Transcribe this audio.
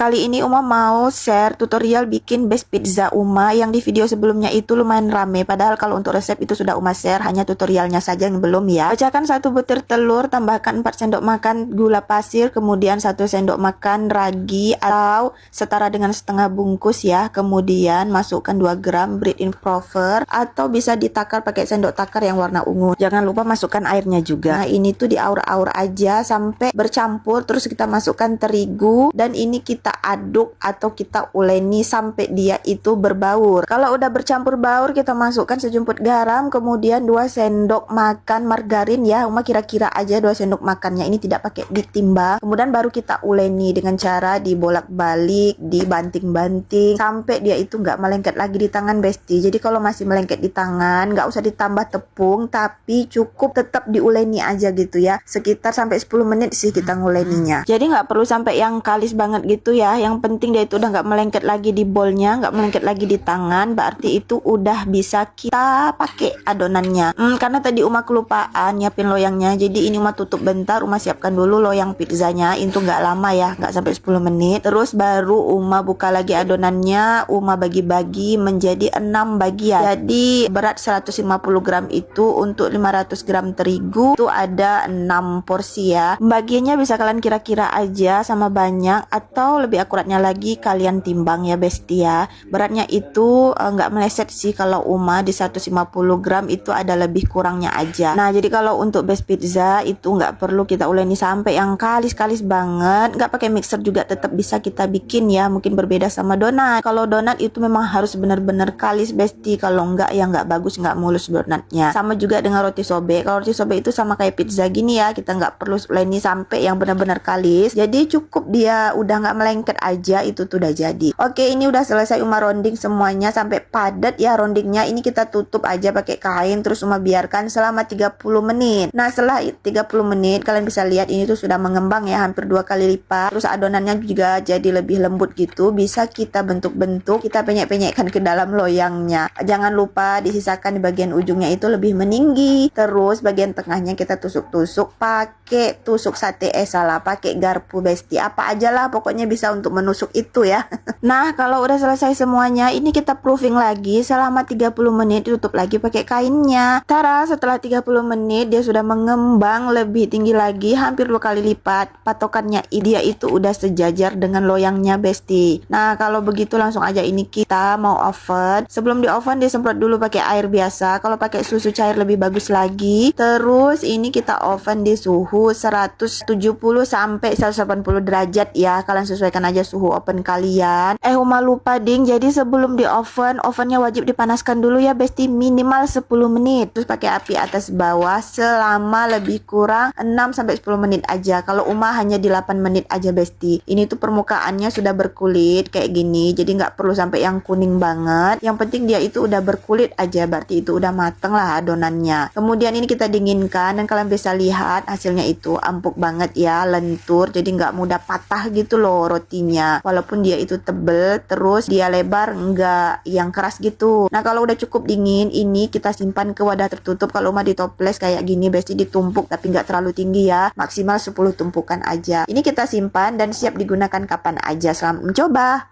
Kali ini Uma mau share tutorial bikin base pizza Uma yang di video sebelumnya itu lumayan rame. Padahal kalau untuk resep itu sudah Uma share, hanya tutorialnya saja yang belum ya. Pecahkan 1 butir telur, tambahkan 4 sendok makan gula pasir, kemudian 1 sendok makan ragi atau setara dengan setengah bungkus ya. Kemudian masukkan 2 gram bread improver atau bisa ditakar pakai sendok takar yang warna ungu. Jangan lupa masukkan airnya juga. Nah, ini tuh diaur-aur aja sampai bercampur, terus kita masukkan terigu dan ini kita aduk atau kita uleni sampai dia itu berbaur. Kalau udah bercampur baur, kita masukkan sejumput garam, kemudian 2 sendok makan margarin ya. Uma kira-kira aja 2 sendok makannya, ini tidak pakai ditimbang. Kemudian baru kita uleni dengan cara dibolak-balik, dibanting-banting sampai dia itu nggak melengket lagi di tangan Besti. Jadi kalau masih melengket di tangan, nggak usah ditambah tepung, tapi cukup tetap diuleni aja gitu ya. Sekitar sampai 10 menit sih kita nguleninya. Jadi nggak perlu sampai yang kalis banget gitu ya. Yang penting dia itu udah nggak melengket lagi di bolnya, nggak melengket lagi di tangan, berarti itu udah bisa kita pakai adonannya. Karena tadi Uma kelupaan nyiapin loyangnya, jadi ini Uma tutup bentar. Uma siapkan dulu loyang pizzanya, itu nggak lama ya, nggak sampai 10 menit. Terus baru Uma buka lagi adonannya, Uma bagi-bagi menjadi 6 bagian. Jadi berat 150 gram itu untuk 500 gram terigu itu ada 6 porsi ya. Bagiannya bisa kalian kira-kira aja sama banyak, atau lebih akuratnya lagi kalian timbang ya Besti ya. Beratnya itu nggak meleset sih, kalau Uma di 150 gram itu ada lebih kurangnya aja. Nah, jadi kalau untuk base pizza itu nggak perlu kita uleni sampai yang kalis-kalis banget, nggak pakai mixer juga tetap bisa kita bikin ya. Mungkin berbeda sama donat. Kalau donat itu memang harus benar-benar kalis Besti, kalau nggak ya nggak bagus, nggak mulus donatnya. Sama juga dengan roti sobek. Kalau roti sobek itu sama kayak pizza gini ya, kita nggak perlu uleni sampai yang benar-benar kalis. Jadi cukup dia udah nggak melengket aja, itu tuh udah jadi. Oke, ini udah selesai Uma rounding semuanya sampai padat ya roundingnya. Ini kita tutup aja pakai kain, terus Uma biarkan selama 30 menit. Nah, setelah 30 menit kalian bisa lihat ini tuh sudah mengembang ya, hampir 2 kali lipat. Terus adonannya juga jadi lebih lembut gitu. Bisa kita bentuk-bentuk, kita penyek-penyekkan ke dalam loyangnya. Jangan lupa disisakan di bagian ujungnya itu lebih meninggi. Terus bagian tengahnya kita tusuk-tusuk pakai tusuk sate, pakai garpu Besti. Apa aja lah pokoknya bisa untuk menusuk itu ya. Nah, kalau udah selesai semuanya, ini kita proofing lagi selama 30 menit, tutup lagi pakai kainnya. Tara, setelah 30 menit dia sudah mengembang lebih tinggi lagi, hampir 2 kali lipat. Patokannya dia itu udah sejajar dengan loyangnya Besti. Nah, kalau begitu langsung aja ini kita mau oven. Sebelum di oven disemprot dulu pakai air biasa. Kalau pakai susu cair lebih bagus lagi. Terus ini kita oven di suhu 170 sampai 180 derajat ya. Kalian sesuaikan aja suhu oven kalian. Uma lupa ding. Jadi sebelum di oven, ovennya wajib dipanaskan dulu ya Besti, minimal 10 menit. Terus pakai api atas bawah selama lebih kurang 6 sampai 10 menit aja. Kalau Uma hanya di 8 menit aja Besti. Ini tuh permukaannya sudah berkulit kayak gini. Jadi nggak perlu sampai yang kuning banget. Yang penting dia itu udah berkulit aja, berarti itu udah mateng lah adonannya. Kemudian ini kita dinginkan dan kalian bisa lihat hasilnya itu empuk banget ya, lentur. Jadi nggak mudah patah gitu loh rotinya. Walaupun dia itu tebel, terus dia lebar, nggak yang keras gitu. Nah, kalau udah cukup dingin, ini kita simpan ke wadah tertutup. Kalau Uma di toples kayak gini Besti ditumpuk, tapi nggak terlalu tinggi ya, maksimal 10 tumpukan aja. Ini kita simpan dan siap digunakan kapan aja. Selamat mencoba.